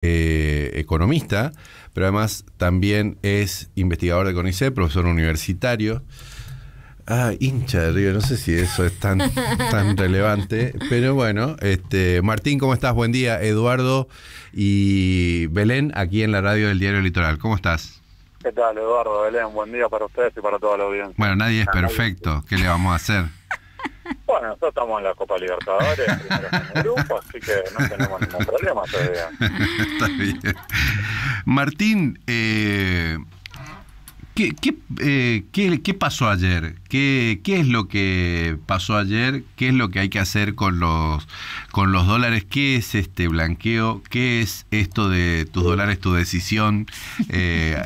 economista, pero además también es investigador de CONICET, profesor universitario. Hincha de River, no sé si eso es tan relevante, pero bueno, Martín, ¿cómo estás? Buen día. Eduardo y Belén, aquí en la radio del Diario Litoral. ¿Cómo estás? ¿Qué tal, Eduardo, Belén? Buen día para ustedes y para toda la audiencia. Bueno, nadie es perfecto. ¿Qué le vamos a hacer? Bueno, nosotros estamos en la Copa Libertadores, primero en el grupo, así que no tenemos ningún problema todavía. Está bien. Martín, ¿qué pasó ayer? ¿Qué es lo que pasó ayer? ¿Qué es lo que hay que hacer con los dólares? ¿Qué es este blanqueo? ¿Qué es esto de tus dólares, tu decisión?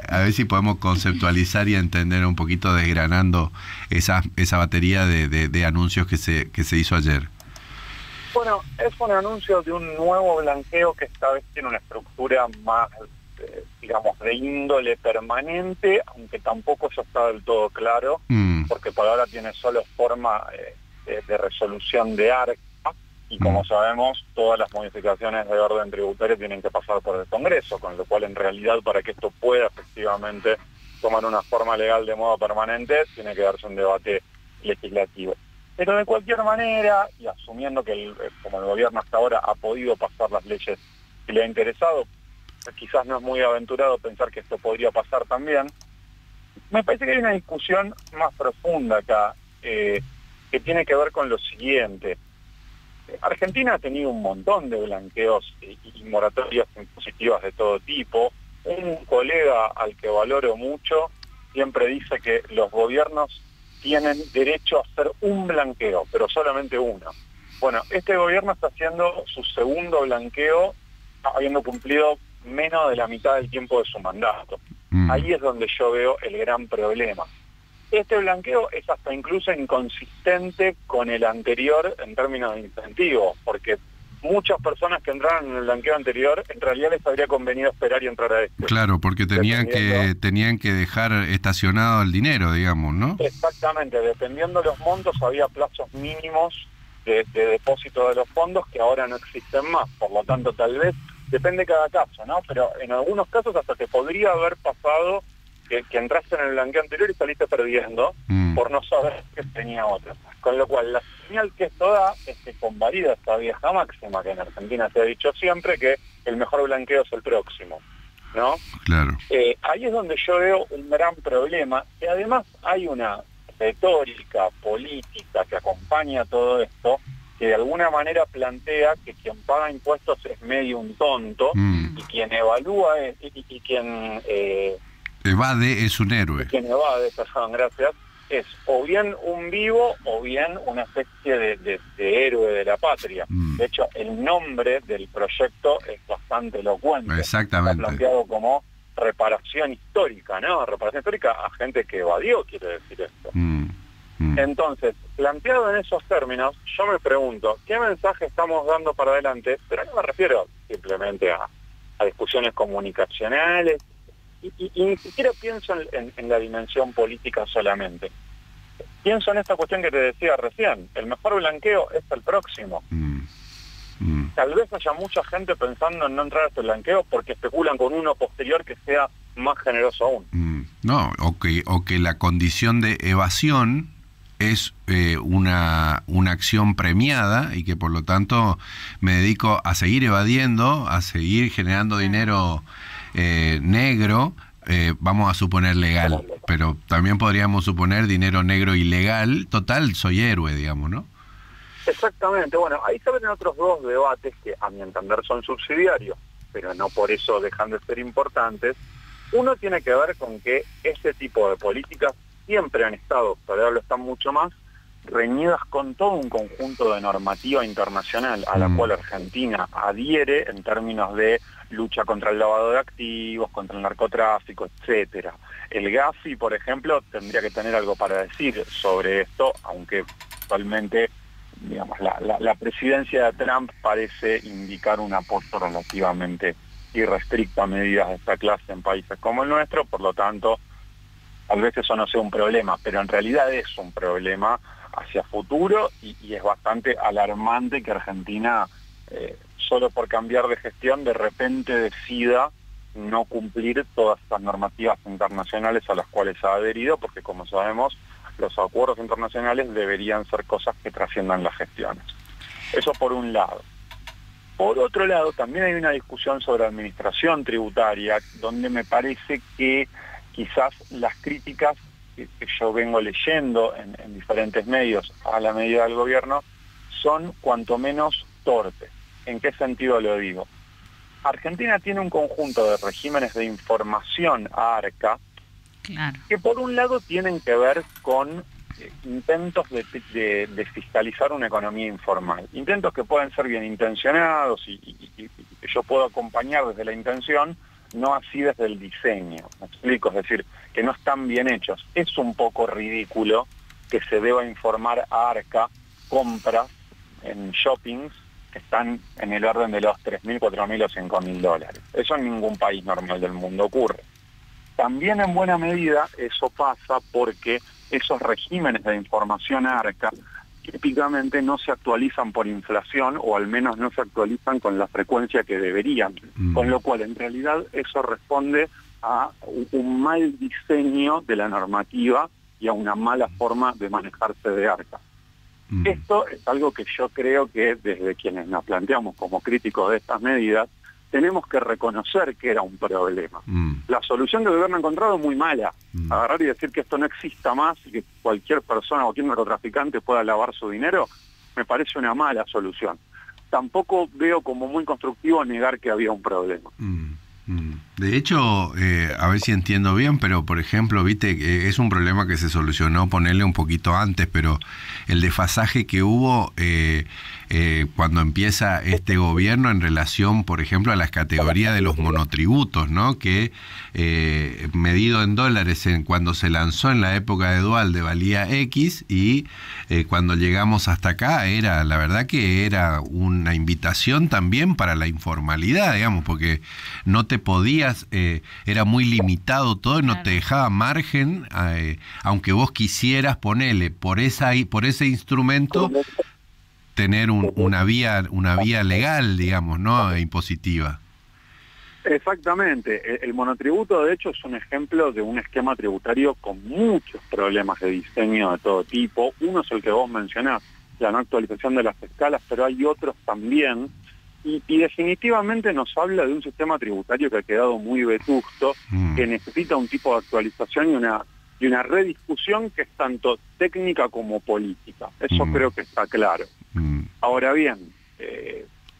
A ver si podemos conceptualizar y entender un poquito, desgranando esa batería de anuncios que se hizo ayer. Bueno, es un anuncio de un nuevo blanqueo que esta vez tiene una estructura más, digamos, de índole permanente, aunque tampoco ya está del todo claro, porque por ahora tiene solo forma de resolución de ARCA, y como sabemos, todas las modificaciones de orden tributario tienen que pasar por el Congreso, con lo cual en realidad para que esto pueda efectivamente tomar una forma legal de modo permanente, tiene que darse un debate legislativo. Pero de cualquier manera, y asumiendo que como el gobierno hasta ahora ha podido pasar las leyes que le ha interesado, quizás no es muy aventurado pensar que esto podría pasar también, me parece que hay una discusión más profunda acá, que tiene que ver con lo siguiente. Argentina ha tenido un montón de blanqueos y moratorias impositivas de todo tipo. Un colega al que valoro mucho siempre dice que los gobiernos tienen derecho a hacer un blanqueo, pero solamente uno. Bueno, este gobierno está haciendo su segundo blanqueo, habiendo cumplido menos de la mitad del tiempo de su mandato. Ahí es donde yo veo el gran problema. Este blanqueo es hasta incluso inconsistente con el anterior en términos de incentivos, porque muchas personas que entraron en el blanqueo anterior, en realidad les habría convenido esperar y entrar a este. Claro, porque tenían que dejar estacionado el dinero, digamos, ¿no? Exactamente, dependiendo de los montos había plazos mínimos de depósito de los fondos que ahora no existen más, por lo tanto tal vez, depende cada caso, ¿no? Pero en algunos casos hasta te podría haber pasado que entraste en el blanqueo anterior y saliste perdiendo por no saber que tenía otro. Con lo cual, la señal que esto da es que convalida esta vieja máxima que en Argentina se ha dicho siempre, que el mejor blanqueo es el próximo, ¿no? Claro. Ahí es donde yo veo un gran problema, que además hay una retórica política que acompaña todo esto, que de alguna manera plantea que quien paga impuestos es medio un tonto, y quien evalúa y quien... evade es un héroe. Quien evade, perdón, gracias, es o bien un vivo o bien una especie de héroe de la patria. De hecho, el nombre del proyecto es bastante elocuente. Exactamente. Está planteado como reparación histórica, ¿no? Reparación histórica a gente que evadió, quiere decir esto. Entonces, planteado en esos términos, yo me pregunto, ¿qué mensaje estamos dando para adelante? Pero no me refiero simplemente a discusiones comunicacionales, y ni siquiera pienso en la dimensión política solamente. Pienso en esta cuestión que te decía recién, el mejor blanqueo es el próximo. Tal vez haya mucha gente pensando en no entrar a este blanqueo porque especulan con uno posterior que sea más generoso aún. No, o que la condición de evasión es una acción premiada y que por lo tanto me dedico a seguir evadiendo, a seguir generando dinero negro, vamos a suponer legal, pero también podríamos suponer dinero negro ilegal. Total, soy héroe, digamos, ¿no? Exactamente. Bueno, ahí se ven otros dos debates que a mi entender son subsidiarios, pero no por eso dejan de ser importantes. Uno tiene que ver con que este tipo de políticas siempre han estado, pero ahora lo están mucho más, reñidas con todo un conjunto de normativa internacional a la cual Argentina adhiere en términos de lucha contra el lavado de activos, contra el narcotráfico, etcétera. El Gafi, por ejemplo, tendría que tener algo para decir sobre esto, aunque actualmente, digamos, la presidencia de Trump parece indicar un apoyo relativamente irrestricto a medidas de esta clase en países como el nuestro, por lo tanto, tal vez eso no sea un problema, pero en realidad es un problema hacia futuro y es bastante alarmante que Argentina solo por cambiar de gestión, de repente decida no cumplir todas estas normativas internacionales a las cuales ha adherido, porque como sabemos, los acuerdos internacionales deberían ser cosas que trasciendan las gestiones. Eso por un lado. Por otro lado, también hay una discusión sobre administración tributaria, donde me parece que quizás las críticas que yo vengo leyendo en diferentes medios a la medida del gobierno son cuanto menos torpes. ¿En qué sentido lo digo? Argentina tiene un conjunto de regímenes de información a ARCA, claro, que por un lado tienen que ver con intentos de fiscalizar una economía informal. Intentos que pueden ser bien intencionados y que yo puedo acompañar desde la intención, no así desde el diseño. ¿Me explico? Es decir, que no están bien hechos. Es un poco ridículo que se deba informar a ARCA compras en shoppings que están en el orden de los 3.000, 4.000 o 5.000 dólares. Eso en ningún país normal del mundo ocurre. También en buena medida eso pasa porque esos regímenes de información ARCA típicamente no se actualizan por inflación, o al menos no se actualizan con la frecuencia que deberían, con lo cual en realidad eso responde a un mal diseño de la normativa y a una mala forma de manejarse de ARCA. Esto es algo que yo creo que desde quienes nos planteamos como críticos de estas medidas, tenemos que reconocer que era un problema. La solución que el gobierno ha encontrado es muy mala. Agarrar y decir que esto no exista más y que cualquier persona o cualquier narcotraficante pueda lavar su dinero, me parece una mala solución. Tampoco veo como muy constructivo negar que había un problema. De hecho, a ver si entiendo bien, pero por ejemplo, viste, es un problema que se solucionó, ponerle un poquito antes, pero el desfasaje que hubo cuando empieza este gobierno en relación, por ejemplo, a las categorías de los monotributos, ¿no? Que medido en dólares cuando se lanzó en la época de Duhalde valía X, y cuando llegamos hasta acá la verdad que era una invitación también para la informalidad, digamos, porque no te podías, era muy limitado todo y no te dejaba margen, aunque vos quisieras ponerle por ese instrumento tener una vía legal, digamos, ¿no? Impositiva. Exactamente. El monotributo, de hecho, es un ejemplo de un esquema tributario con muchos problemas de diseño de todo tipo. Uno es el que vos mencionás, la no actualización de las escalas, pero hay otros también. Y definitivamente nos habla de un sistema tributario que ha quedado muy vetusto, que necesita un tipo de actualización y una rediscusión que es tanto técnica como política. Eso creo que está claro. Ahora bien,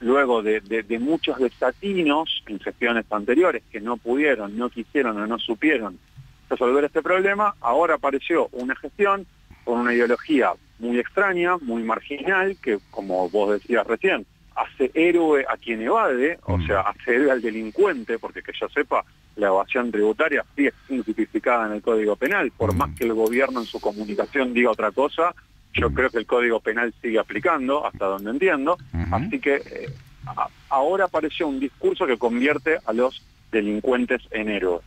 luego de muchos desatinos en gestiones anteriores que no pudieron, no quisieron o no supieron resolver este problema, ahora apareció una gestión con una ideología muy extraña, muy marginal, que como vos decías recién, hace héroe a quien evade, o sea, hace héroe al delincuente, porque que yo sepa, la evasión tributaria sigue siendo tipificada en el Código Penal, por más que el gobierno en su comunicación diga otra cosa, yo creo que el Código Penal sigue aplicando, hasta donde entiendo, así que ahora apareció un discurso que convierte a los delincuentes en héroes.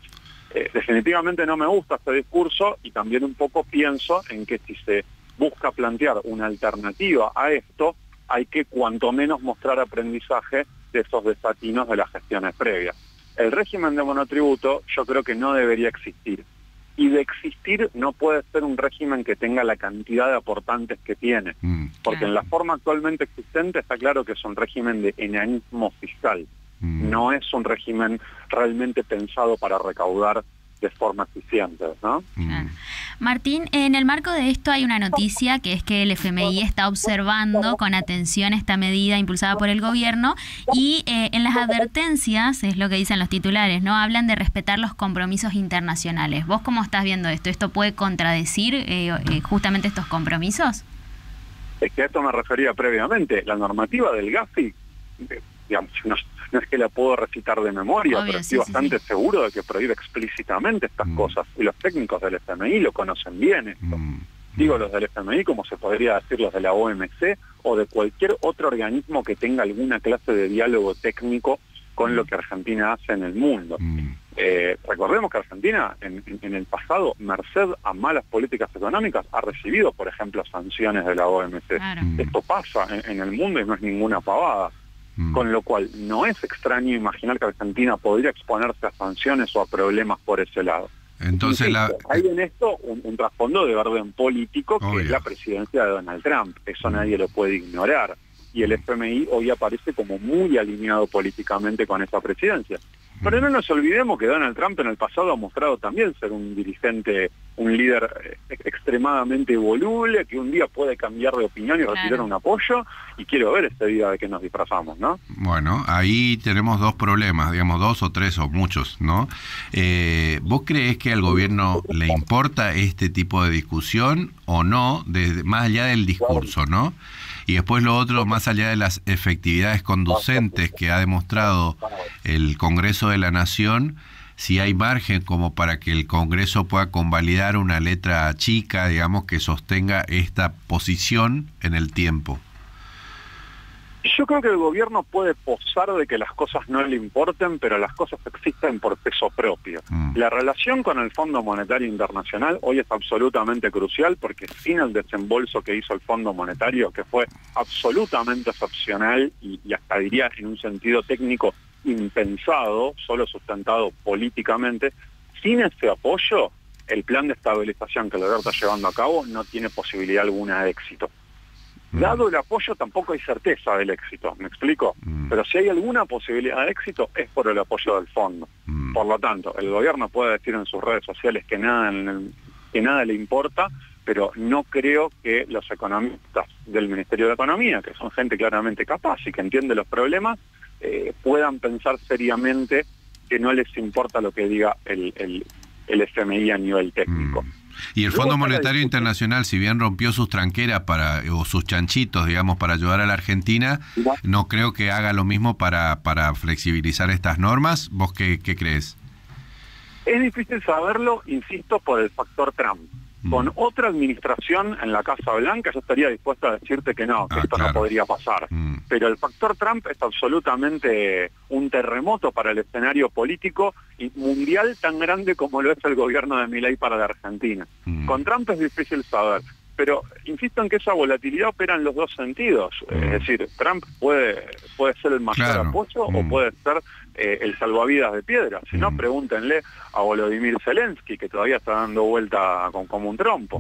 Definitivamente no me gusta este discurso, y también un poco pienso en que si se busca plantear una alternativa a esto, hay que cuanto menos mostrar aprendizaje de esos desatinos de las gestiones previas. El régimen de monotributo yo creo que no debería existir. Y de existir no puede ser un régimen que tenga la cantidad de aportantes que tiene. Porque en la forma actualmente existente está claro que es un régimen de enanismo fiscal. No es un régimen realmente pensado para recaudar de forma eficiente, ¿no? Martín, en el marco de esto hay una noticia, que es que el FMI está observando con atención esta medida impulsada por el gobierno, y en las advertencias, es lo que dicen los titulares, ¿no? Hablan de respetar los compromisos internacionales. ¿Vos cómo estás viendo esto? ¿Esto puede contradecir justamente estos compromisos? Es que a esto me refería previamente. La normativa del GAFI, digamos, no es que la puedo recitar de memoria, pero estoy bastante seguro de que prohíbe explícitamente estas cosas. Y los técnicos del FMI lo conocen bien esto. Digo los del FMI como se podría decir los de la OMC o de cualquier otro organismo que tenga alguna clase de diálogo técnico con lo que Argentina hace en el mundo. Recordemos que Argentina en el pasado, merced a malas políticas económicas, ha recibido, por ejemplo, sanciones de la OMC. Claro. Esto pasa en el mundo y no es ninguna pavada. con lo cual no es extraño imaginar que Argentina podría exponerse a sanciones o a problemas por ese lado. Entonces hay en esto un trasfondo de orden político, que es la presidencia de Donald Trump. Eso nadie lo puede ignorar. Y el FMI hoy aparece como muy alineado políticamente con esa presidencia. Pero no nos olvidemos que Donald Trump en el pasado ha mostrado también ser un dirigente, un líder extremadamente voluble, que un día puede cambiar de opinión y retirar un apoyo, y quiero ver este día de que nos disfrazamos, ¿no? Bueno, ahí tenemos dos problemas, digamos, dos o tres o muchos, ¿no? ¿Vos creés que al gobierno le importa este tipo de discusión o no, más allá del discurso, ¿no? Y después lo otro, más allá de las efectividades conducentes que ha demostrado el Congreso de la Nación, si hay margen como para que el Congreso pueda convalidar una letra chica, digamos, que sostenga esta posición en el tiempo. Yo creo que el gobierno puede posar de que las cosas no le importen, pero las cosas existen por peso propio. La relación con el Fondo Monetario Internacional hoy es absolutamente crucial, porque sin el desembolso que hizo el Fondo Monetario, que fue absolutamente excepcional y hasta diría en un sentido técnico impensado, solo sustentado políticamente, sin ese apoyo, el plan de estabilización que el gobierno está llevando a cabo no tiene posibilidad alguna de éxito. Dado el apoyo, tampoco hay certeza del éxito, ¿me explico? Pero si hay alguna posibilidad de éxito, es por el apoyo del fondo. Por lo tanto, el gobierno puede decir en sus redes sociales que nada le importa, pero no creo que los economistas del Ministerio de Economía, que son gente claramente capaz y que entiende los problemas, puedan pensar seriamente que no les importa lo que diga el FMI a nivel técnico. Y el Fondo Monetario Internacional, si bien rompió sus tranqueras o sus chanchitos, digamos, para ayudar a la Argentina, no creo que haga lo mismo para flexibilizar estas normas. ¿Vos qué crees? Es difícil saberlo, insisto, por el factor Trump. Con otra administración en la Casa Blanca yo estaría dispuesto a decirte que no, que esto no podría pasar. Pero el factor Trump es absolutamente un terremoto para el escenario político y mundial tan grande como lo es el gobierno de Milei para la Argentina. Con Trump es difícil saber, pero insisto en que esa volatilidad opera en los dos sentidos. Es decir, Trump puede ser el mayor apoyo o puede ser el salvavidas de piedra. Si no, pregúntenle a Volodymyr Zelensky, que todavía está dando vuelta como un trompo.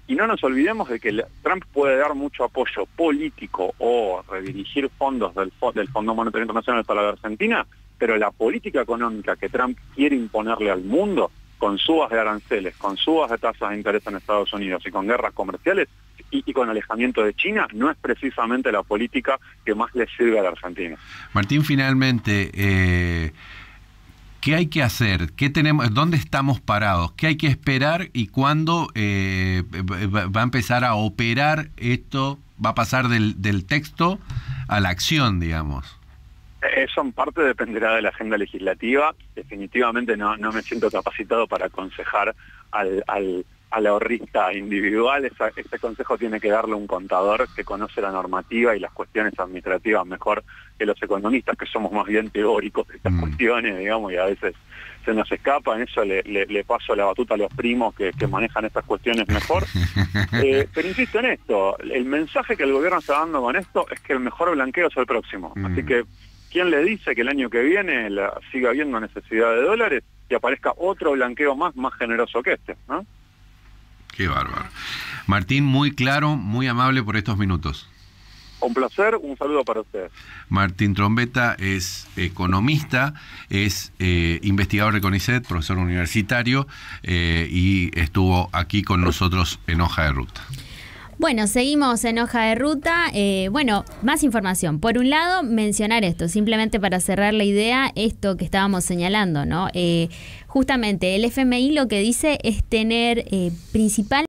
Y no nos olvidemos de que Trump puede dar mucho apoyo político o redirigir fondos del Fondo Monetario Internacional para la Argentina, pero la política económica que Trump quiere imponerle al mundo, con subas de aranceles, con subas de tasas de interés en Estados Unidos y con guerras comerciales y con alejamiento de China, no es precisamente la política que más le sirve a la Argentina. Martín, finalmente, ¿qué hay que hacer? ¿Dónde estamos parados? ¿Qué hay que esperar y cuándo va a empezar a operar esto? ¿Va a pasar del texto a la acción, digamos? Eso en parte dependerá de la agenda legislativa. Definitivamente no me siento capacitado para aconsejar al ahorrista individual. Este consejo tiene que darle un contador que conoce la normativa y las cuestiones administrativas mejor que los economistas, que somos más bien teóricos de estas cuestiones, digamos, y a veces se nos escapa. En eso le paso la batuta a los primos que manejan estas cuestiones mejor. Pero insisto en esto, el mensaje que el gobierno está dando con esto es que el mejor blanqueo es el próximo. Así que, ¿quién le dice que el año que viene siga habiendo necesidad de dólares y aparezca otro blanqueo más generoso que este, ¿no? Qué bárbaro. Martín, muy claro, muy amable por estos minutos. Un placer, un saludo para ustedes. Martín Trombetta es economista, es investigador de CONICET, profesor universitario, y estuvo aquí con nosotros en Hoja de Ruta. Bueno, seguimos en Hoja de Ruta. Más información. Por un lado, mencionar esto, simplemente para cerrar la idea, esto que estábamos señalando, ¿no? Justamente el FMI lo que dice es tener principal